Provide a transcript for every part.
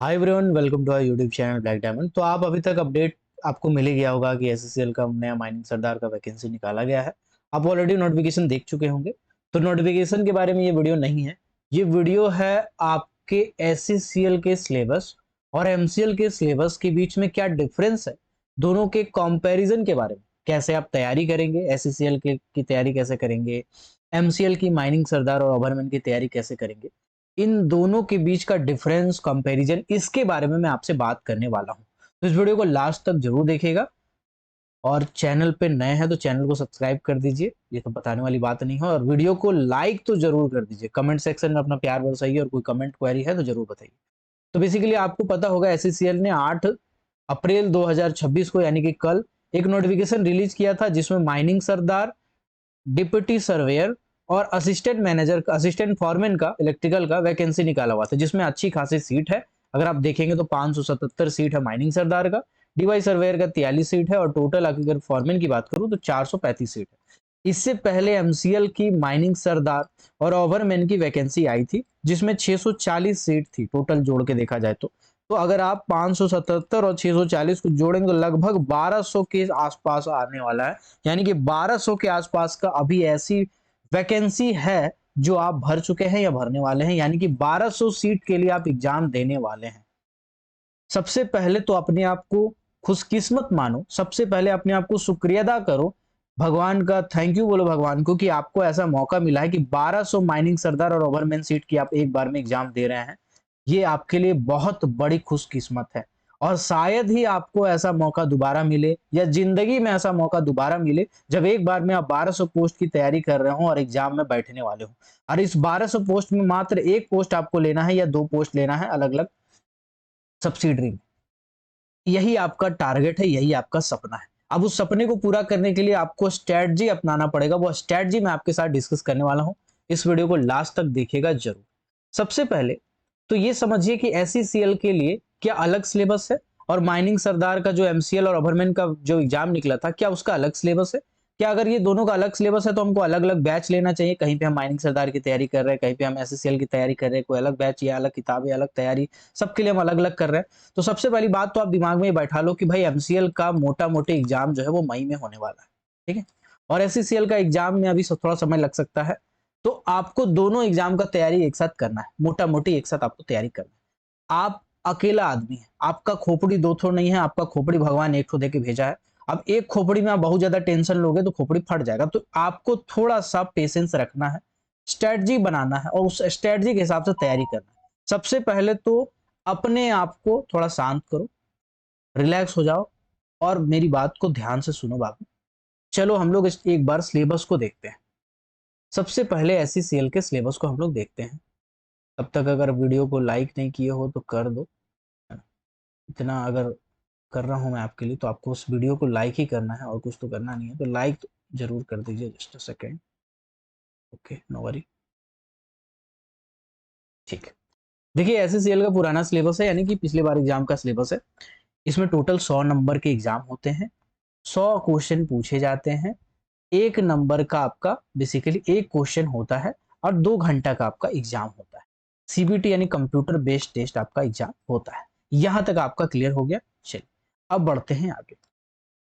Hi everyone, welcome to our YouTube channel Black Diamond. तो आप अभी तक अपडेट आपको मिल ही गया होगा कि एसएससीएल का नया माइनिंग सरदार का वैकेंसी निकाला गया है। आप ऑलरेडी नोटिफिकेशन देख चुके होंगे। तो नोटिफिकेशन के बारे में ये वीडियो नहीं है। ये वीडियो है आपके एसएससीएल के सिलेबस और एमसीएल के सिलेबस के बीच में क्या डिफरेंस है, दोनों के कंपैरिजन के बारे में। कैसे आप तैयारी करेंगे, एसएससीएल की तैयारी कैसे करेंगे, एमसीएल की माइनिंग सरदार और ओवरमैन की तैयारी कैसे करेंगे, इन दोनों के बीच का डिफरेंस कंपैरिजन, इसके बारे में मैं आपसे बात करने वाला हूं। तो इस वीडियो को लास्ट तक जरूर देखिएगा और चैनल पे नए हैं तो चैनल को सब्सक्राइब कर दीजिए, ये तो बताने वाली बात नहीं है। और वीडियो को लाइक तो जरूर कर दीजिए, कमेंट सेक्शन में अपना प्यार बरसाइए और कोई कमेंट क्वेरी है तो जरूर बताइए। तो बेसिकली आपको पता होगा एससीसीएल ने 8 अप्रैल 2026 को यानी कि कल एक नोटिफिकेशन रिलीज किया था जिसमें माइनिंग सरदार, डिप्टी सर्वेयर और असिस्टेंट मैनेजर, असिस्टेंट फॉरमैन का इलेक्ट्रिकल का वैकेंसी निकाला हुआ था, जिसमें अच्छी खासी सीट है। अगर आप देखेंगे तो 577 सीट है माइनिंग सरदार का, डीवाई सर्वेयर का 43 सीट है और टोटल अगर फॉरमैन की बात करूं तो 435 सीट है। इससे पहले एमसीएल की माइनिंग सरदार और ओवरमैन की वैकेंसी आई थी जिसमें 640 सीट थी टोटल जोड़ के देखा जाए तो अगर आप 577 और 640 को जोड़ेंगे तो लगभग 1200 के आसपास आने वाला है। यानी कि 1200 के आसपास का अभी ऐसी वैकेंसी है जो आप भर चुके हैं या भरने वाले हैं, यानी कि 1200 सीट के लिए आप एग्जाम देने वाले हैं। सबसे पहले तो अपने आप को खुशकिस्मत मानो, सबसे पहले अपने आप को शुक्रिया अदा करो, भगवान का थैंक यू बोलो भगवान को कि आपको ऐसा मौका मिला है कि 1200 माइनिंग सरदार और ओवरमैन सीट की आप एक बार में एग्जाम दे रहे हैं। ये आपके लिए बहुत बड़ी खुशकिस्मत है और शायद ही आपको ऐसा मौका दोबारा मिले या जिंदगी में ऐसा मौका दोबारा मिले जब एक बार में आप 1200 पोस्ट की तैयारी कर रहे हो और एग्जाम में बैठने वाले हो। और इस 1200 पोस्ट में मात्र एक पोस्ट आपको लेना है या दो पोस्ट लेना है अलग अलग सब्सिडरी में। यही आपका टारगेट है, यही आपका सपना है। अब उस सपने को पूरा करने के लिए आपको स्ट्रेटजी अपनाना पड़ेगा। वो स्ट्रेटजी मैं आपके साथ डिस्कस करने वाला हूं। इस वीडियो को लास्ट तक देखिएगा जरूर। सबसे पहले तो ये समझिए कि एससीसीएल के लिए क्या अलग सिलेबस है और माइनिंग सरदार का जो एमसीएल और ओवरमैन का जो एग्जाम निकला था क्या उसका अलग सिलेबस है। क्या अगर ये दोनों का अलग सिलेबस है तो हमको अलग अलग बैच लेना चाहिए, कहीं पे हम माइनिंग सरदार की तैयारी कर रहे हैं, कहीं पे हम एससीसीएल की तैयारी कर रहे हैं, कोई अलग बैच या अलग किताब या अलग तैयारी, सबके लिए हम अलग अलग कर रहे हैं। तो सबसे पहली बात तो आप दिमाग में बैठा लो कि भाई एमसीएल का मोटा मोटी एग्जाम जो है वो मई में होने वाला है, ठीक है। और एससीसीएल का एग्जाम में अभी थोड़ा समय लग सकता है। तो आपको दोनों एग्जाम का तैयारी एक साथ करना है, मोटा मोटी एक साथ आपको तैयारी करना है। आप अकेला आदमी है, आपका खोपड़ी दो थो नहीं है, आपका खोपड़ी भगवान एक ठो दे के भेजा है। अब एक खोपड़ी में आप बहुत ज्यादा टेंशन लोगे तो खोपड़ी फट जाएगा। तो आपको थोड़ा सा पेशेंस रखना है, स्ट्रेटजी बनाना है और उस स्ट्रेटजी के हिसाब से तैयारी करना है। सबसे पहले तो अपने आप को थोड़ा शांत करो, रिलैक्स हो जाओ और मेरी बात को ध्यान से सुनो बाबू। चलो हम लोग एक बार सिलेबस को देखते हैं। सबसे पहले एससीसीएल के सिलेबस को हम लोग देखते हैं। तब तक अगर वीडियो को लाइक नहीं किए हो तो कर दो। इतना अगर कर रहा हूं मैं आपके लिए तो आपको उस वीडियो को लाइक ही करना है और कुछ तो करना नहीं है, तो लाइक तो जरूर कर दीजिए। Just a second, okay, no worry, ठीक है। देखिए एससीसीएल का पुराना सिलेबस है, यानी कि पिछले बार एग्जाम का सिलेबस है। इसमें टोटल 100 नंबर के एग्जाम होते हैं, 100 क्वेश्चन पूछे जाते हैं। एक नंबर का आपका बेसिकली एक क्वेश्चन होता है और 2 घंटा का आपका एग्जाम होता है। सीबीटी यानी कंप्यूटर बेस्ड टेस्ट आपका एग्जाम होता है। यहां तक आपका क्लियर हो गया। चलिए अब बढ़ते हैं आगे।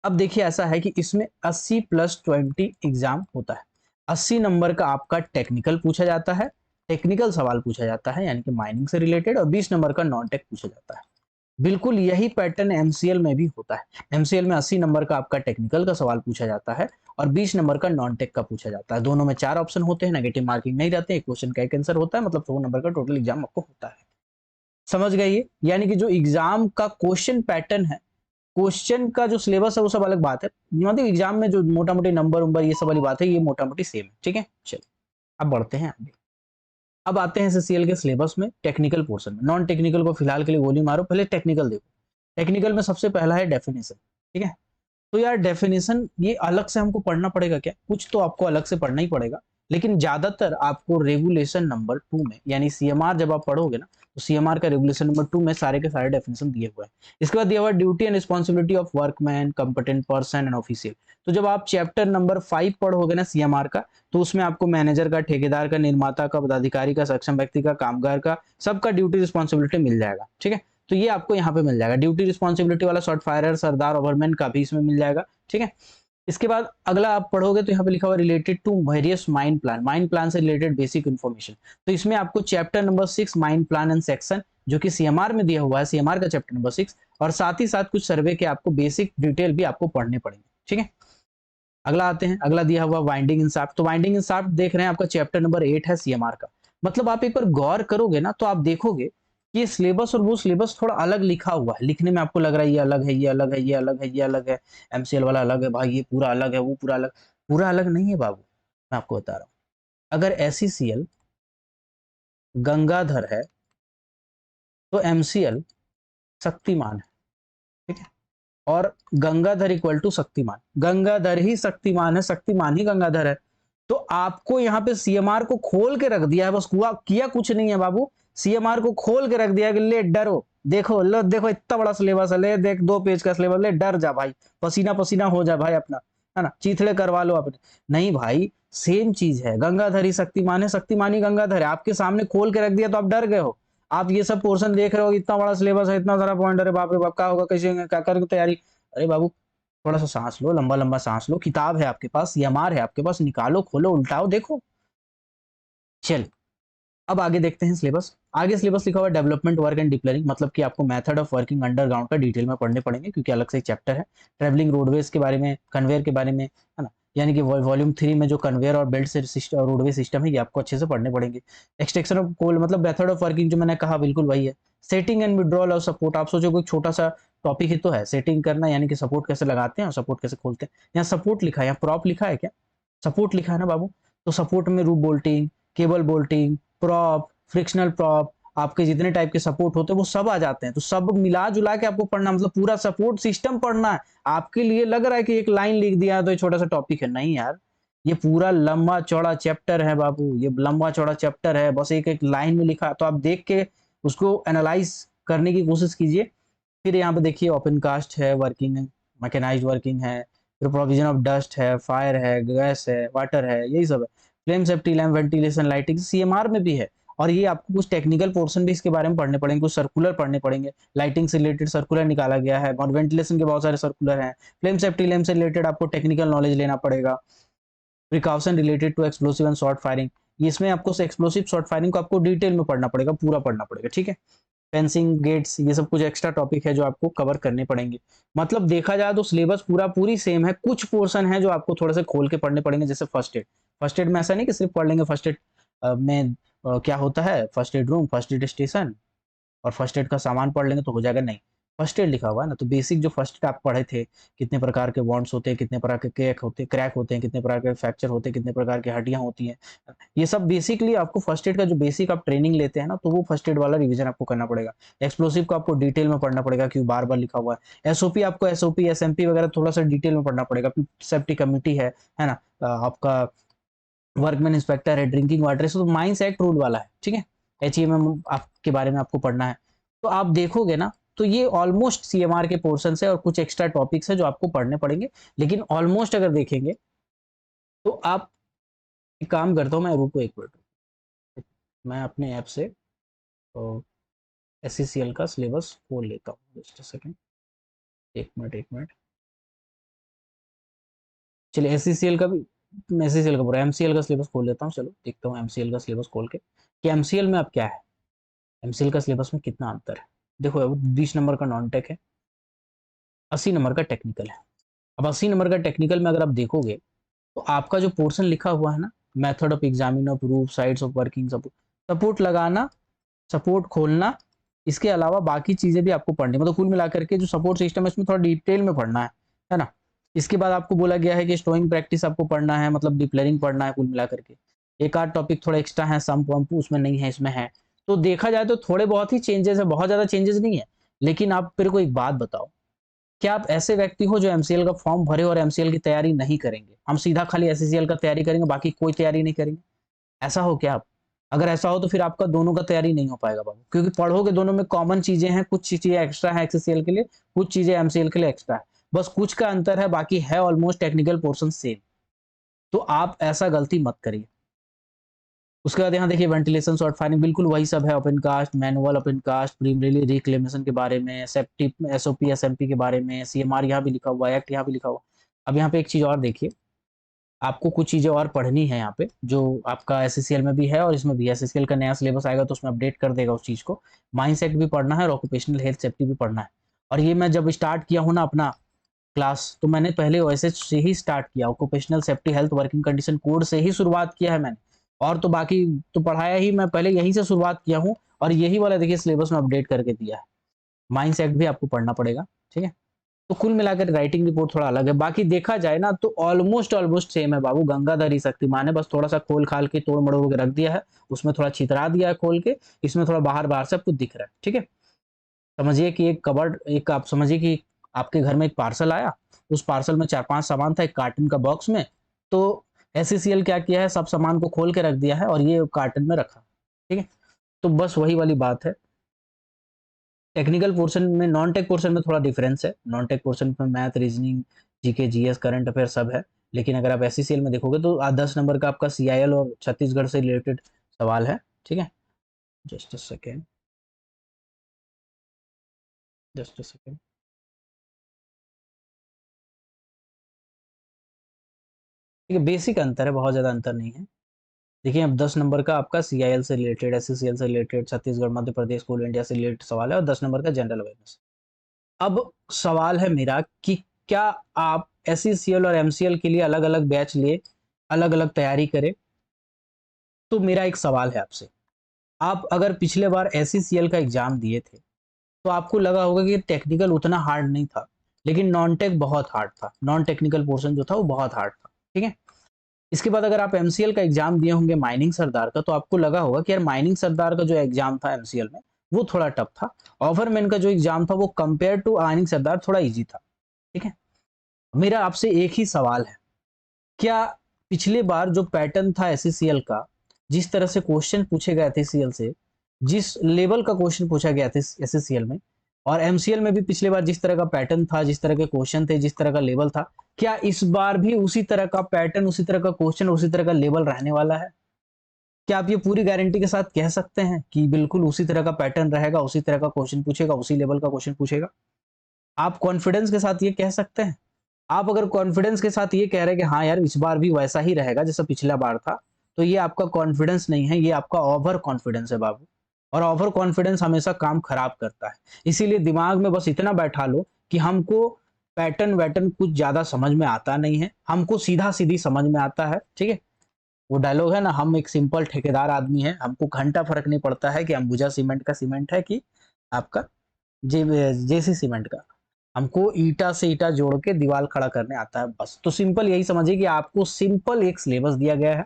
अब देखिए ऐसा है कि इसमें 80+20 एग्जाम होता है। 80 नंबर का आपका टेक्निकल पूछा जाता है, टेक्निकल सवाल पूछा जाता है यानी कि माइनिंग से रिलेटेड, और 20 नंबर का नॉन टेक पूछा जाता है। बिल्कुल यही पैटर्न एमसीएल में भी होता है। एमसीएल में 80 नंबर का आपका टेक्निकल का सवाल पूछा जाता है और 20 नंबर का नॉन टेक का पूछा जाता है। दोनों में 4 ऑप्शन होते हैं, नेगेटिव मार्किंग नहीं रहते, एक क्वेश्चन का एक आंसर होता है, मतलब 100 नंबर का टोटल एग्जाम आपको होता है। समझ गए ये? यानी कि जो एग्जाम का क्वेश्चन पैटर्न है, क्वेश्चन का जो सिलेबस है वो सब अलग बात है, मतलब एग्जाम में जो मोटा मोटी नंबर उम्बर ये सब वाली बात है, ये मोटा मोटी सेम है, ठीक है। चलिए अब बढ़ते हैं आगे। अब आते हैं एससीएल के सिलेबस में टेक्निकल पोर्शन में। नॉन टेक्निकल को फिलहाल के लिए गोली मारो, पहले टेक्निकल देखो। टेक्निकल में सबसे पहला है डेफिनेशन, ठीक है। तो यार डेफिनेशन ये अलग से हमको पढ़ना पड़ेगा क्या? कुछ तो आपको अलग से पढ़ना ही पड़ेगा, लेकिन ज्यादातर आपको रेगुलेशन नंबर 2 में यानी सीएमआर जब आप पढ़ोगे ना तो सीएमआर का रेगुलेशन नंबर 2 में सारे के सारे डेफिनेशन दिए हुए हैं। इसके बाद दिया हुआ duty and responsibility of workman, competent person and official. तो जब आप चैप्टर नंबर 5 पढ़ोगे ना सीएमआर का, तो उसमें आपको मैनेजर का, ठेकेदार का, निर्माता का, पदाधिकारी का, सक्षम व्यक्ति का, कामगार का, सबका ड्यूटी रिस्पॉन्सिबिलिटी मिल जाएगा, ठीक है। तो ये आपको यहाँ पे मिल जाएगा। ड्यूटी रिस्पॉन्सिबिलिटी वाला शॉर्ट फायरर, सरदार, ओवरमैन का भी इसमें मिल जाएगा, ठीक है। इसके बाद अगला आप पढ़ोगे तो यहाँ पे लिखा हुआ related to various mine plan, mine plan से रिलेटेड बेसिक इन्फॉर्मेशन। तो इसमें आपको chapter number 6 mine plan and section, जो कि सीएमआर में दिया हुआ है, सीएमआर का चैप्टर नंबर 6, और साथ ही साथ कुछ सर्वे के आपको बेसिक डिटेल भी आपको पढ़ने पड़ेंगे, ठीक है। अगला आते हैं, अगला दिया हुआ वाइंडिंग इंसाफ्ट। तो वाइंडिंग इंसाफ्ट देख रहे हैं आपका चैप्टर नंबर 8 है सीएमआर का। मतलब आप एक बार गौर करोगे ना तो आप देखोगे कि ये सिलेबस और वो सिलेबस थोड़ा अलग लिखा हुआ है। लिखने में आपको लग रहा है ये अलग है, ये अलग है, ये अलग है, ये अलग है, एमसीएल वाला अलग है, भाई ये पूरा अलग है, वो पूरा अलग नहीं है बाबू। मैं आपको बता रहा हूँ, अगर एसईसीएल गंगाधर है तो एमसीएल शक्तिमान है, ठीक है। और गंगाधर इक्वल टू शक्तिमान, गंगाधर ही शक्तिमान है, शक्तिमान ही गंगाधर है। तो आपको यहाँ पे सीएमआर को खोल के रख दिया है, बस हुआ किया कुछ नहीं है बाबू। सीएमआर को खोल के रख दिया कि ले डरो, देखो लो, देखो इतना बड़ा सिलेबस है, ले देख 2 पेज का सिलेबस, ले डर जा भाई, पसीना पसीना हो जा भाई अपना, है ना, चीथड़े करवा लो अपने। नहीं भाई, सेम चीज है, गंगाधर ही शक्तिमान है, शक्तिमान ही गंगाधर है। आपके सामने खोल के रख दिया तो आप डर गए हो। आप ये सब पोर्शन देख रहे हो, इतना बड़ा सिलेबस है, इतना सारा पॉइंट, अरे बाप रे बाप, क्या होगा, कैसे क्या करेंगे तैयारी। अरे बाबू थोड़ा सा सांस लो, लंबा लंबा सांस लो, किताब है आपके पास, सीएमआर है आपके पास, निकालो, खोलो, उल्टाओ, देखो। चल अब आगे देखते हैं सिलेबस। आगे सिलेबस लिखा हुआ है डेवलपमेंट वर्क एंड डिप्लरिंग, मतलब कि आपको मेथड ऑफ वर्किंग अंडरग्राउंड का डिटेल में पढ़ने पड़ेंगे, क्योंकि अलग से एक चैप्टर है। ट्रेवलिंग रोडवेज के बारे में, कन्वेयर के बारे में, है ना, यानी कि वॉल्यूम 3 में जो कन्वेयर और बेल्ट सिस्टम, रोडवे सिस्टम है, ये आपको अच्छे से पढ़ने पड़ेंगे। एक्सट्रैक्शन ऑफ कोल, मतलब मेथड ऑफ वर्किंग जो मैंने कहा बिल्कुल वही है। सेटिंग एंड विड्रॉल और सपोर्ट, आप सोचो कोई छोटा सा टॉपिक ही तो है, सेटिंग करना, यानी कि सपोर्ट कैसे लगाते हैं और सपोर्ट कैसे खोलते हैं। यहाँ सपोर्ट लिखा है, यहाँ प्रॉप लिखा है क्या, सपोर्ट लिखा है ना बाबू। तो सपोर्ट में रूप bolting, cable bolting, prop, frictional prop, आपके जितने टाइप के सपोर्ट होते हैं वो सब आ जाते हैं। तो सब मिला जुला के आपको पढ़ना, मतलब पूरा सपोर्ट सिस्टम पढ़ना है। आपके लिए लग रहा है कि एक लाइन लिख दिया तो ये छोटा सा टॉपिक है, नहीं यार, ये पूरा लंबा चौड़ा चैप्टर है बाबू, ये लंबा चौड़ा चैप्टर है, बस एक एक लाइन में लिखा। तो आप देख के उसको एनालाइज करने की कोशिश कीजिए। फिर यहाँ पे देखिए ओपन कास्ट है, वर्किंग मैकेनाइज्ड वर्किंग है, फिर प्रोविजन ऑफ डस्ट है, फायर है, गैस है, वाटर है, यही सब है। Flame safety, lamp, ventilation, lighting CMR में भी है। और ये आपको कुछ टेक्निकल पोर्शन भी इसके बारे में पढ़ने पड़ेंगे, कुछ सर्कुलर पढ़ने पड़ेंगे, लाइटिंग से रिलेटेड सर्कुलर निकाला गया है, और वेंटिलेशन के बहुत सारे सर्कुलर हैं। फ्लेम सेफ्टी लैम्प से रिलेटेड आपको टेक्निकल नॉलेज लेना पड़ेगा। Precaution related to explosive and shot firing, इसमें आपको एक्सप्लोसिव शॉर्ट फायरिंग को आपको डिटेल में पढ़ना पड़ेगा, पूरा पढ़ना पड़ेगा, ठीक है। फेंसिंग, गेट्स, ये सब कुछ एक्स्ट्रा टॉपिक है जो आपको कवर करने पड़ेंगे। मतलब देखा जाए तो सिलेबस पूरी सेम है, कुछ पोर्शन है जो आपको थोड़ा सा खोल के पढ़ने पड़ेंगे, जैसे फर्स्ट एड। फर्स्ट एड में ऐसा नहीं कि सिर्फ पढ़ लेंगे फर्स्ट एड में क्या होता है, first aid room, first aid station और फर्स्ट एड का सामान पढ़ लेंगे तो हो जाएगा, नहीं। फर्स्ट एड लिखा हुआ है ना, तो बेसिक जो फर्स्ट एड आप पढ़े थे, कितने प्रकार के बॉन्ड्स होते हैं, कितने प्रकार के क्रैक होते हैं, कितने प्रकार के फ्रैक्चर होते हैं, कितने प्रकार की हड्डियां होती हैं, ये सब बेसिकली आपको फर्स्ट एड का जो बेसिक आप ट्रेनिंग लेते हैं ना, तो वो फर्स्ट एड वाला रिवीजन आपको करना पड़ेगा। एक्सप्लोसिव को आपको डिटेल में पढ़ना पड़ेगा, क्योंकि बार बार लिखा हुआ है। एसओपी, आपको एसओपी एसएमपी वगैरह थोड़ा सा डिटेल में पढ़ना पड़ेगा। सेफ्टी कमिटी है ना, आपका वर्कमैन इंस्पेक्टर है, ड्रिंकिंग वाटर, तो माइंस एक्ट रूल वाला है, ठीक है। एचईएमएम आपके बारे में आपको पढ़ना है। तो आप देखोगे ना तो ये ऑलमोस्ट सीएमआर के पोर्शन है, और कुछ एक्स्ट्रा टॉपिक्स है जो आपको पढ़ने पड़ेंगे, लेकिन ऑलमोस्ट अगर देखेंगे तो आप एक काम करता हूँ, मैं रुको एक मिनट, मैं अपने ऐप से तो एससीसीएल का सिलेबस खोल लेता हूँ, जस्ट सेकंड, एक मिनट। चलिए एससीसीएल का भी, एससीसीएल का पूरा एमसीएल का सिलेबस खोल लेता हूँ। चलो देखता हूँ एमसीएल का सिलेबस खोल के कि एमसीएल में अब क्या है, एमसीएल का सिलेबस में कितना अंतर है। देखो अब 20 नंबर का नॉन टेक है, 80 नंबर का टेक्निकल है। अब 80 नंबर का टेक्निकल में अगर आप देखोगे तो आपका जो पोर्शन लिखा हुआ है ना, method of examine of proof, sides of working, support, support लगाना, सपोर्ट खोलना, इसके अलावा बाकी चीजें भी आपको पढ़नी, मतलब कुल मिलाकर के जो सपोर्ट सिस्टम है इसमें थोड़ा डिटेल में पढ़ना है ना। इसके बाद आपको बोला गया है कि स्टोइंग प्रैक्टिस आपको पढ़ना है, मतलब डिप्लेरिंग पढ़ना है कुल मिलाकर के। एक आध टॉपिक थोड़ा एक्स्ट्रा है, सम पंप उसमें नहीं है, इसमें है। तो देखा जाए तो थोड़े बहुत ही चेंजेस है, बहुत ज्यादा चेंजेस नहीं है। लेकिन आप मेरे को एक बात बताओ, क्या आप ऐसे व्यक्ति हो जो एमसीएल का फॉर्म भरे और एमसीएल की तैयारी नहीं करेंगे, हम सीधा खाली एससीसीएल का तैयारी करेंगे, बाकी कोई तैयारी नहीं करेंगे, ऐसा हो क्या आप? अगर ऐसा हो तो फिर आपका दोनों का तैयारी नहीं हो पाएगा बाबू, क्योंकि पढ़ोगे दोनों में कॉमन चीजें हैं, कुछ चीजें एक्स्ट्रा है एचसीएल के लिए, कुछ चीजें एमसीएल के लिए एक्स्ट्रा है, बस कुछ का अंतर है, बाकी है ऑलमोस्ट टेक्निकल पोर्शन सेम। तो आप ऐसा गलती मत करिए। उसके बाद यहाँ देखिए वेंटिलेशन शॉर्ट फायरिंग बिल्कुल वही सब है, open cast manual, open cast primarily reclamation के बारे में, सेफ्टी एसओपी एसएमपी के बारे में, सीएमआर यहाँ भी लिखा हुआ है, एक्ट यहाँ भी लिखा हुआ है। अब यहाँ पे एक चीज और देखिए, आपको कुछ चीजें और पढ़नी है यहाँ पे, जो आपका एसएससीएल में भी है और इसमें भी। एसएससीएल का नया सिलेबस आएगा तो उसमें अपडेट कर देगा उस चीज को। माइंस एक्ट भी पढ़ना है और ऑक्यूपेशनल हेल्थ सेफ्टी भी पढ़ना है। और ये मैं जब स्टार्ट किया हूँ ना अपना क्लास, तो मैंने पहले ओएसएच से ही स्टार्ट किया, occupational safety health working condition code से ही शुरुआत किया है मैंने। और तो बाकी तो पढ़ाया ही, मैं पहले यहीं से शुरुआत किया हूँ और यही वाला देखिए सिलेबस में अपडेट करके दिया है। माइंस एक्ट भी आपको पढ़ना पड़ेगा, ठीक है। तो कुल मिलाकर राइटिंग रिपोर्ट थोड़ा अलग है, बाकी देखा जाए ना तो ऑलमोस्ट सेम है बाबू। गंगाधरी शक्तिमान है, बस थोड़ा सा खोल खाल के तोड़ मड़ोड़ के रख दिया है, उसमें थोड़ा छितरा दिया है खोल के, इसमें थोड़ा बाहर बाहर से आपको दिख रहा है, ठीक है। समझिए कि एक कबर्ड, एक आप समझिए कि आपके घर में एक पार्सल आया, उस पार्सल में 4-5 सामान था एक कार्टन का बॉक्स में। तो एससीसीएल क्या किया है, सब सामान को खोल के रख दिया है और ये कार्टन में रखा, ठीक है। तो बस वही वाली बात है। टेक्निकल पोर्शन में, नॉन टेक पोर्शन में थोड़ा डिफरेंस है। नॉन टेक पोर्शन में math, reasoning, GK, GS, current affair सब है। लेकिन अगर आप एससीसीएल में देखोगे तो 10 नंबर का आपका सीआईएल और छत्तीसगढ़ से रिलेटेड सवाल है, ठीक है। Just a second, just a second. ठीक है, बेसिक अंतर है, बहुत ज्यादा अंतर नहीं है। देखिए अब 10 नंबर का आपका सीआईएल से रिलेटेड, एससीसीएल से रिलेटेड, छत्तीसगढ़, मध्य प्रदेश, कोल इंडिया से रिलेटेड सवाल है और 10 नंबर का जनरल अवेयरनेस। अब सवाल है मेरा कि क्या आप एससीसीएल और एमसीएल के लिए अलग अलग बैच लिए, अलग अलग तैयारी करें? तो मेरा एक सवाल है आपसे, आप अगर पिछले बार एससीसीएल का एग्जाम दिए थे तो आपको लगा होगा कि टेक्निकल उतना हार्ड नहीं था, लेकिन नॉन टेक बहुत हार्ड था, नॉन टेक्निकल पोर्शन जो था वो बहुत हार्ड था, ठीक है। इसके बाद अगर आप एमसीएल का एग्जाम दिए होंगे माइनिंग सरदार का, तो आपको लगा होगा कि यार माइनिंग सरदार का जो एग्जाम था एमसीएल में वो थोड़ा टफ था। ओवरमैन का जो एग्जाम था वो कंपेयर टू माइनिंग सरदार थोड़ा इजी था, ठीक है। मेरा आपसे एक ही सवाल है, क्या पिछले बार जो पैटर्न था एससीसीएल का, जिस तरह से क्वेश्चन पूछे गए थे सीएल से, जिस लेवल का क्वेश्चन पूछा गया था एससीसीएल में, और एमसीएल में भी पिछले बार जिस तरह का पैटर्न था, जिस तरह के क्वेश्चन थे, जिस तरह का लेवल था, क्या इस बार भी उसी तरह का पैटर्न, उसी तरह का क्वेश्चन, उसी तरह का लेवल रहने वाला है? क्या आप ये पूरी गारंटी के साथ कह सकते हैं कि बिल्कुल उसी तरह का पैटर्न रहेगा, उसी तरह का क्वेश्चन पूछेगा, उसी लेवल का क्वेश्चन पूछेगा? आप कॉन्फिडेंस के साथ ये कह सकते हैं? आप अगर कॉन्फिडेंस के साथ ये कह रहे हैं कि हाँ यार इस बार भी वैसा ही रहेगा जैसा पिछला बार था, तो ये आपका कॉन्फिडेंस नहीं है, ये आपका ओवर कॉन्फिडेंस है बाबू। और ओवर कॉन्फिडेंस हमेशा काम खराब करता है। इसीलिए दिमाग में बस इतना बैठा लो कि हमको पैटर्न वैटर्न कुछ ज्यादा समझ में आता नहीं है, हमको सीधा सीधी समझ में आता है, ठीक है। वो डायलॉग है ना, हम एक सिंपल ठेकेदार आदमी है, हमको घंटा फर्क नहीं पड़ता है कि अंबुजा सीमेंट का सीमेंट है कि आपका जे जेसी सीमेंट का, हमको ईटा से ईटा जोड़ के दीवार खड़ा करने आता है बस। तो सिंपल यही समझिए कि आपको सिंपल एक सिलेबस दिया गया है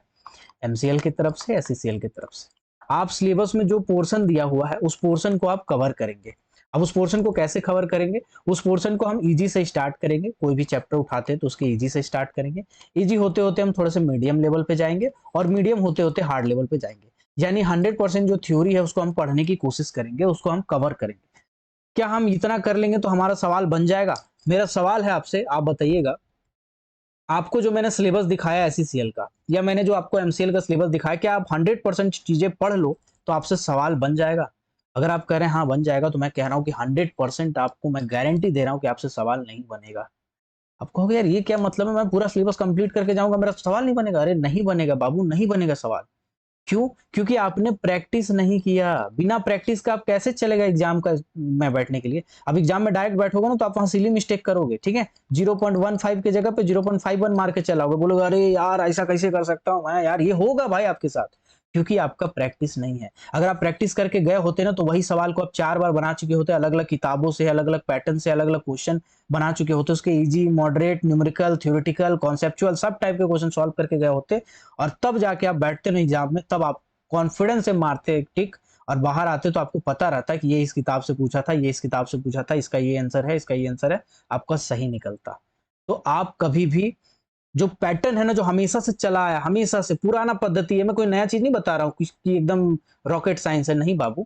एमसीएल की तरफ से, एससीसीएल की तरफ से। आप सिलेबस में जो पोर्शन दिया हुआ है उस पोर्शन को आप कवर करेंगे। अब उस पोर्शन को कैसे कवर करेंगे? उस पोर्शन को हम इजी से स्टार्ट करेंगे, कोई भी चैप्टर उठाते हैं तो उसके इजी से स्टार्ट करेंगे, इजी होते होते हम थोड़े से मीडियम लेवल पे जाएंगे और मीडियम होते होते हार्ड लेवल पे जाएंगे। यानी 100% जो थ्योरी है उसको हम पढ़ने की कोशिश करेंगे, उसको हम कवर करेंगे। क्या हम इतना कर लेंगे तो हमारा सवाल बन जाएगा? मेरा सवाल है आपसे, आप बताइएगा, आपको जो मैंने सिलेबस दिखाया एससीसीएल का, या मैंने जो आपको एमसीएल का सिलेबस दिखाया, क्या आप 100% चीजें पढ़ लो तो आपसे सवाल बन जाएगा? अगर आप कह रहे हैं हाँ बन जाएगा, तो मैं कह रहा हूं कि 100% आपको मैं गारंटी दे रहा हूं कि आपसे सवाल नहीं बनेगा। आप कहोगे यार ये क्या मतलब है, मैं पूरा सिलेबस कंप्लीट करके जाऊंगा मेरा सवाल नहीं बनेगा? अरे नहीं बनेगा बाबू, नहीं बनेगा सवाल। क्यों? क्योंकि आपने प्रैक्टिस नहीं किया। बिना प्रैक्टिस का आप कैसे चलेगा एग्जाम का में बैठने के लिए? अब एग्जाम में डायरेक्ट बैठोगे ना तो आप वहां सिली मिस्टेक करोगे, ठीक है। 0.15 की जगह पे 0.51 मार के चलाओगे, बोलोगे अरे यार ऐसा कैसे कर सकता हूँ मैं, यार ये होगा भाई आपके साथ, क्योंकि आपका प्रैक्टिस नहीं है। अगर आप प्रैक्टिस करके गए होते ना तो वही सवाल को आप 4 बार बना चुके होते, अलग अलग किताबों से, अलग अलग पैटर्न से, अलग अलग क्वेश्चन बना चुके होते, उसके easy, moderate, numerical, theoretical, conceptual सब टाइप के क्वेश्चन सॉल्व करके गए होते। और तब जाके आप बैठते नहीं एग्जाम में, तब आप कॉन्फिडेंस से मारते एक टिक और बाहर आते तो आपको पता रहता है कि ये इस किताब से पूछा था, ये इस किताब से पूछा था, इसका ये आंसर है, इसका ये आंसर है, आपका सही निकलता। तो आप कभी भी जो पैटर्न है ना, जो हमेशा से चला आया, हमेशा से पुराना पद्धति है, मैं कोई नया चीज नहीं बता रहा हूँ कि एकदम रॉकेट साइंस है, नहीं बाबू,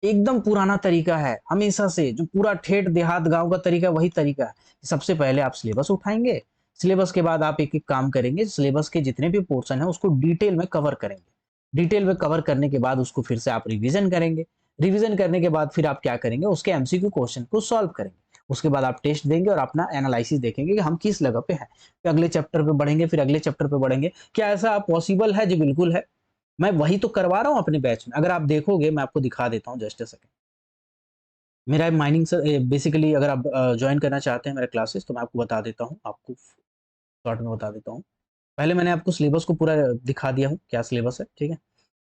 एकदम पुराना तरीका है, हमेशा से जो पूरा ठेठ देहात गांव का तरीका है, वही तरीका है। सबसे पहले आप सिलेबस उठाएंगे, सिलेबस के बाद आप एक एक काम करेंगे, सिलेबस के जितने भी पोर्शन है उसको डिटेल में कवर करेंगे। डिटेल में कवर करने के बाद उसको फिर से आप रिवीजन करेंगे। रिवीजन करने के बाद फिर आप क्या करेंगे, उसके एमसीक्यू क्वेश्चन को सॉल्व करेंगे। उसके बाद आप टेस्ट देंगे और अपना एनालिसिस देखेंगे कि हम किस लेवल पे हैं। फिर अगले चैप्टर पे बढ़ेंगे, फिर अगले चैप्टर पे बढ़ेंगे। क्या ऐसा पॉसिबल है? जी बिल्कुल है। मैं वही तो करवा रहा हूँ अपने बैच में। अगर आप देखोगे, मैं आपको दिखा देता हूँ, जस्ट अ सेकंड। मेरा माइनिंग सर बेसिकली अगर आप ज्वाइन करना चाहते हैं मेरे क्लासेस, तो मैं आपको बता देता हूँ, आपको शॉर्ट में बता देता हूँ। पहले मैंने आपको सिलेबस को पूरा दिखा दिया हूँ, क्या सिलेबस है, ठीक है।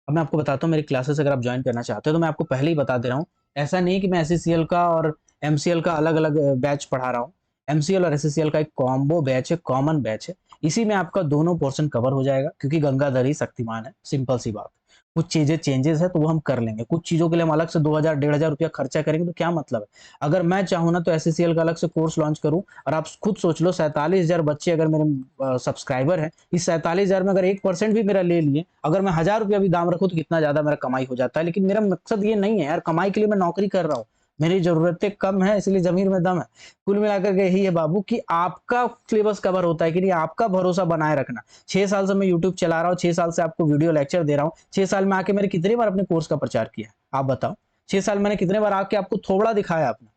अब मैं आपको बताता हूँ मेरी क्लासेस अगर आप ज्वाइन करना चाहते हो, तो मैं आपको पहले ही बता दे रहा हूँ, ऐसा नहीं कि मैं एससीसीएल का और एमसीएल का अलग-अलग बैच पढ़ा रहा हूँ। एमसीएल और एससीसीएल का एक कॉम्बो बैच है, कॉमन बैच है। इसी में आपका दोनों पोर्शन कवर हो जाएगा, क्योंकि गंगाधर ही शक्तिमान है, सिंपल सी बात। कुछ चीज़ें चेंजेस है तो वो हम कर लेंगे। कुछ चीज़ों के लिए हम अलग से 2000 1500 रुपया खर्चा करेंगे तो क्या मतलब है? अगर मैं चाहूँ ना तो एससीसीएल का अलग से कोर्स लॉन्च करूँ, और आप खुद सोच लो 47,000 बच्चे अगर मेरे सब्सक्राइबर हैं, इस 47,000 में अगर 1% भी मेरा ले लिए, अगर मैं 1000 रुपया भी दाम रखूँ तो कितना ज़्यादा मेरा कमाई हो जाता है। लेकिन मेरा मकसद ये नहीं है यार, कमाई के लिए मैं नौकरी कर रहा हूँ। मेरी ज़रूरतें कम हैं, इसलिए ज़मीर में दम है। कुल मिलाकर के यही है बाबू कि आपका सिलेबस कवर होता है कि नहीं, आपका भरोसा बनाए रखना। 6 साल से मैं यूट्यूब चला रहा हूँ, 6 साल से आपको वीडियो लेक्चर दे रहा हूँ। 6 साल में आके मैंने कितनी बार अपने कोर्स का प्रचार किया? आप बताओ। 6 साल मैंने कितने बार आके आपको थोबड़ा दिखाया अपना?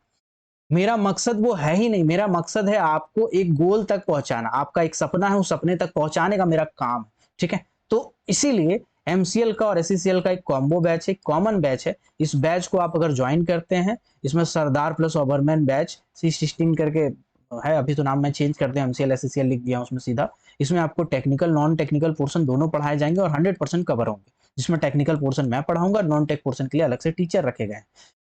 मेरा मकसद वो है ही नहीं। मेरा मकसद है आपको एक गोल तक पहुँचाना। आपका एक सपना है, उस सपने तक पहुँचाने का मेरा काम है, ठीक है? तो इसीलिए एमसीएल का और एससीसीएल का एक कॉम्बो बैच है, कॉमन बैच है। इस बैच को आप अगर जॉइन करते हैं, इसमें सरदार प्लस ओबरमैन बैच C16 करके है, अभी तो नाम मैं चेंज कर दिया, एमसीएल एससीसीएल लिख दिया उसमें सीधा। इसमें आपको टेक्निकल, नॉन टेक्निकल पोर्शन दोनों पढ़ाए जाएँगे और 100% कवर होंगे। जिसमें टेक्निकल पोर्शन मैं पढ़ाऊँगा, नॉन टेक पोर्शन के लिए अलग से टीचर रखे गए हैं।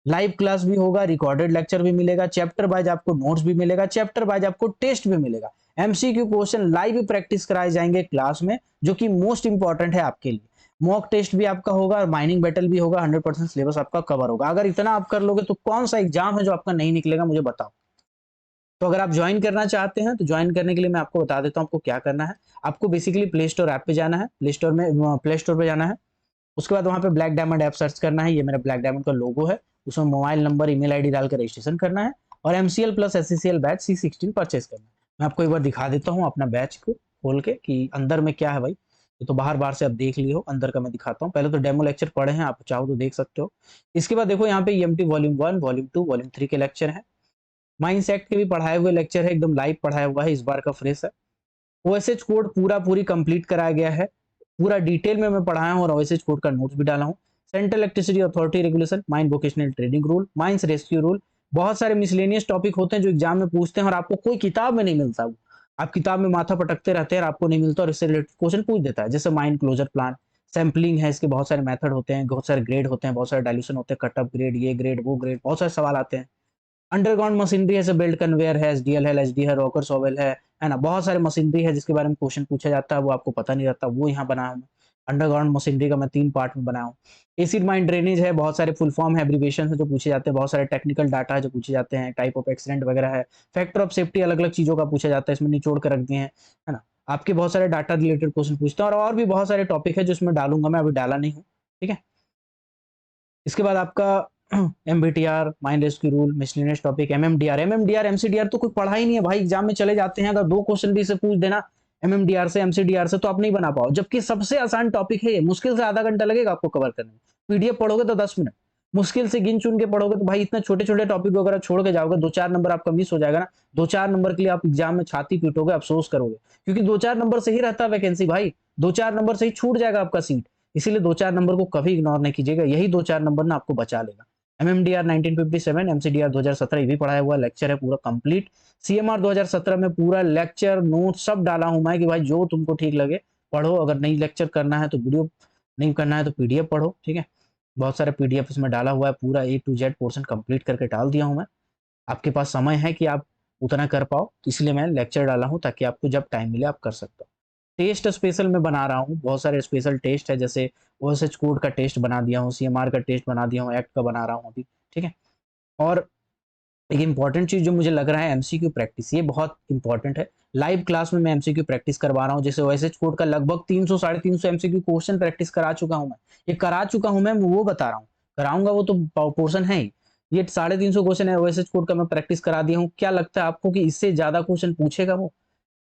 लाइव क्लास भी होगा, रिकॉर्डेड लेक्चर भी मिलेगा, चैप्टर वाइज आपको नोट्स भी मिलेगा, चैप्टर वाइज आपको टेस्ट भी मिलेगा। एमसीक्यू क्वेश्चन लाइव प्रैक्टिस कराए जाएंगे क्लास में, जो कि मोस्ट इंपॉर्टेंट है आपके लिए। मॉक टेस्ट भी आपका होगा और माइनिंग बैटल भी होगा, 100% सिलेबस आपका कवर होगा। अगर इतना आप कर लोगे तो कौन सा एग्जाम है जो आपका नहीं निकलेगा, मुझे बताओ। तो अगर आप ज्वाइन करना चाहते हैं तो ज्वाइन करने के लिए मैं आपको बता देता हूँ आपको क्या करना है। आपको बेसिकली प्ले स्टोर ऐप पे जाना है, प्ले स्टोर पे जाना है। उसके बाद वहाँ पे ब्लैक डायमंड ऐप सर्च करना है। ये मेरा ब्लैक डायमंड का लोगो है। उसमें मोबाइल नंबर, ईमेल आईडी डालकर रजिस्ट्रेशन करना है और MCL plus SCCL batch C16 purchase करना है। मैं आपको एक बार दिखा देता हूँ अपना बैच को खोल के कि अंदर में क्या है भाई। ये तो बाहर-बाहर से आप देख लिए हो, अंदर का मैं दिखाता हूँ। पहले तो डेमो लेक्चर पढ़े हैं, आप चाहो तो देख सकते हो। इसके बाद देखो यहाँ पे ईएमटी वॉल्यूम 1, वॉल्यूम 2, वॉल्यूम 3 के लेक्चर हैं। माइंडसेट के भी पढ़ाए हुए लेक्चर है, एकदम लाइव पढ़ाया हुआ है, इस बार का फ्रेश है। ओएसएच कोड पूरा-पूरी कंप्लीट कराया गया है। पूरा डिटेल में मैं पढ़ाया हूँ और ओएसएच कोड का नोट्स भी डाला हूँ। Central electricity authority regulation, mine vocational trading rule, mines rescue rule, बहुत सारे मिसलेनियस टॉपिक होते हैं जो एग्जाम में पूछते हैं और आपको कोई किताब में नहीं मिलता वो। आप किताब में माथा पटकते रहते हैं और आपको नहीं मिलता और इससे रिलेटेड क्वेश्चन पूछ देता है। जैसे माइन क्लोजर प्लान, सैंपलिंग है, इसके बहुत सारे मेथड होते हैं, बहुत सारे ग्रेड होते हैं, बहुत सारे डायल्यूशन होते हैं, कट ऑफ ग्रेड, ये ग्रेड, वो ग्रेड, बहुत सारे सवाल आते हैं। अंडरग्राउंड मशीनरी है, जैसे बेल्ट कन्वेयर है, एसडीएल है, एचडी है, रॉकर शॉवेल है ना? बहुत सारे मशीनरी है जिसके बारे में क्वेश्चन पूछा जाता है, वो आपको पता नहीं रहता, वो यहाँ बनाया हूँ। अंडरग्राउंड मशीनरी का मैं 3 पार्ट में बनाया हूँ। एसिड माइन ड्रेनेज है, बहुत सारे फुल फॉर्म है, एब्रिविएशन है जो पूछे जाते हैं, बहुत सारे टेक्निकल डाटा है जो पूछे जाते हैं, टाइप ऑफ एक्सीडेंट वगैरह है, फैक्टर ऑफ सेफ्टी अलग-अलग चीज़ों का पूछा जाता है, इसमें निचोड़ के रख दिए हैं, है ना? आपके बहुत सारे डाटा रिलेटेड क्वेश्चन पूछते हैं और भी बहुत सारे टॉपिक है जो इसमें डालूँगा मैं, अभी डाला नहीं हूँ, ठीक है? इसके बाद आपका MBTR, mind rescue rule, miscellaneous topic, MMDR, MCDR तो कोई पढ़ा ही नहीं है भाई। एग्जाम में चले जाते हैं, अगर 2 क्वेश्चन भी इससे पूछ देना एमएमडीआर से, एमसीडीआर से, तो आप नहीं बना पाओ। जबकि सबसे आसान टॉपिक है ये, मुश्किल से आधा घंटा लगेगा आपको कवर करने में। पीडीएफ पढ़ोगे तो 10 मिनट, मुश्किल से गिन-चुन के पढ़ोगे तो भाई इतने छोटे-छोटे टॉपिक को अगर आप छोड़ के जाओगे, 2-4 नंबर आपका मिस हो जाएगा ना। 2-4 नंबर के लिए आप एग्जाम में छाती पीटोगे, अफ़सोस करोगे। क्योंकि 2-4 नंबर से ही रहता है वैकेंसी भाई, 2-4 नंबर से ही छूट जाएगा आपका सीट। इसीलिए 2-4 नंबर को कभी इग्नोर नहीं कीजिएगा, यही 2-4 नंबर ना आपको बचा लेगा। एमएमडीआर 1957, एमसीडीआर 2017 ये भी पढ़ाया हुआ लेक्चर है पूरा कंप्लीट। सीएमआर 2017 में पूरा लेक्चर नोट सब डाला हूँ मैं कि भाई जो तुमको ठीक लगे पढ़ो। अगर नहीं लेक्चर करना है तो वीडियो, नहीं करना है तो पीडीएफ पढ़ो, ठीक है? बहुत सारे पीडीएफ इसमें डाला हुआ है, पूरा ए टू जेड पोर्शन कंप्लीट करके डाल दिया हूँ मैं। आपके पास समय है कि आप उतना कर पाओ, इसलिए मैं लेक्चर डाला हूँ ताकि आपको जब टाइम मिले आप कर सकते हो। टेस्ट स्पेशल मैं बना रहा हूँ, बहुत सारे स्पेशल टेस्ट है, जैसे ओएसएच कोड का टेस्ट बना दिया हूँ, सीएमआर का टेस्ट बना दिया हूँ, एक्ट का बना रहा हूँ अभी, ठीक है? और एक इम्पॉर्टेंट चीज़ जो मुझे लग रहा है, एमसीक्यू प्रैक्टिस, ये बहुत इम्पॉर्टेंट है। लाइव क्लास में मैं एमसीक्यू प्रैक्टिस करवा रहा हूँ, जैसे ओएसएच कोड का लगभग 300 साढ़े 300 एमसीक्यू क्वेश्चन प्रैक्टिस करा चुका हूँ मैं। ये करा चुका हूँ मैं, वो बता रहा हूँ। कराऊँगा वो तो पोर्शन है ही। ये 350 क्वेश्चन है ओएसएच कोड का, मैं प्रैक्टिस करा दिया हूँ। क्या लगता है आपको कि इससे ज़्यादा क्वेश्चन पूछेगा वो?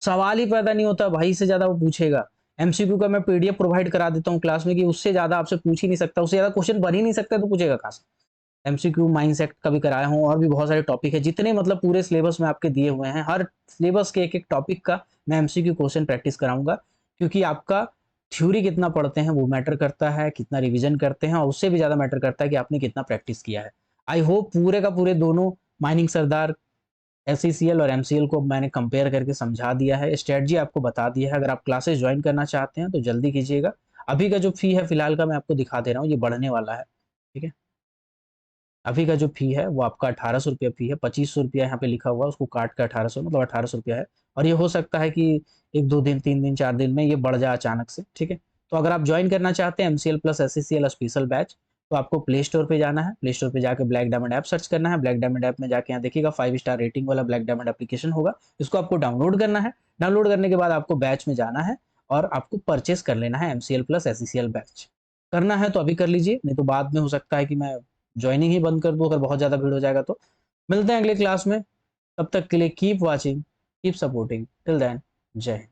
सवाल ही पैदा नहीं होता भाई, इससे ज़्यादा वो पूछेगा। एमसीक्यू का मैं पीडीएफ प्रोवाइड करा देता हूँ क्लास में कि उससे ज़्यादा आपसे पूछ ही नहीं सकता, उससे ज़्यादा क्वेश्चन बन ही नहीं सकता तो पूछेगा कहाँ से। एमसीक्यू माइंडसेट का भी कराया हूँ और भी बहुत सारे टॉपिक है जितने मतलब पूरे सिलेबस में आपके दिए हुए हैं, हर सिलेबस के एक-एक टॉपिक का मैं एमसीक्यू क्वेश्चन प्रैक्टिस कराऊँगा, क्योंकि आपका थ्योरी कितना पढ़ते हैं वो मैटर करता है, कितना रिवीजन करते हैं और उससे भी ज़्यादा मैटर करता है कि आपने कितना प्रैक्टिस किया है। आई होप पूरे का पूरे दोनों माइनिंग सरदार, एसईसीएल और एमसीएल को मैंने कंपेयर करके समझा दिया है, स्ट्रेटजी आपको बता दिया है। अगर आप क्लासेस ज्वाइन करना चाहते हैं तो जल्दी कीजिएगा। अभी का जो फी है फिलहाल का मैं आपको दिखा दे रहा हूँ, ये बढ़ने वाला है, ठीक है? अभी का जो फ़ी है वो आपका ₹1800 फ़ी है, ₹2500 यहाँ पे लिखा हुआ है, उसको काट के 1800 मतलब ₹1800 है और ये हो सकता है कि 1-2 दिन, 3 दिन, 4 दिन में ये बढ़ जाए अचानक से, ठीक है? तो अगर आप जॉइन करना चाहते हैं MCL plus SECL special batch, तो आपको प्ले स्टोर पे जाना है, प्ले स्टोर पे जाके ब्लैक डायमंड ऐप सर्च करना है, ब्लैक डायमंड ऐप में जाके यहाँ देखिएगा 5 स्टार रेटिंग वाला ब्लैक डायमंड एप्लीकेशन होगा, इसको आपको डाउनलोड करना है, डाउनलोड करने के बाद आपको बैच में जाना है और आपको परचेज़ कर लेना है एमसीएल प्लस एसईसीएल बैच। करना है तो अभी कर लीजिए, नहीं तो बाद में हो सकता है कि मैं जॉइनिंग ही बंद कर दूँ अगर बहुत ज़्यादा भीड़ हो जाएगा तो। मिलते हैं अगले क्लास में, तब तक के लिए keep watching, keep supporting, till then जय हिंद।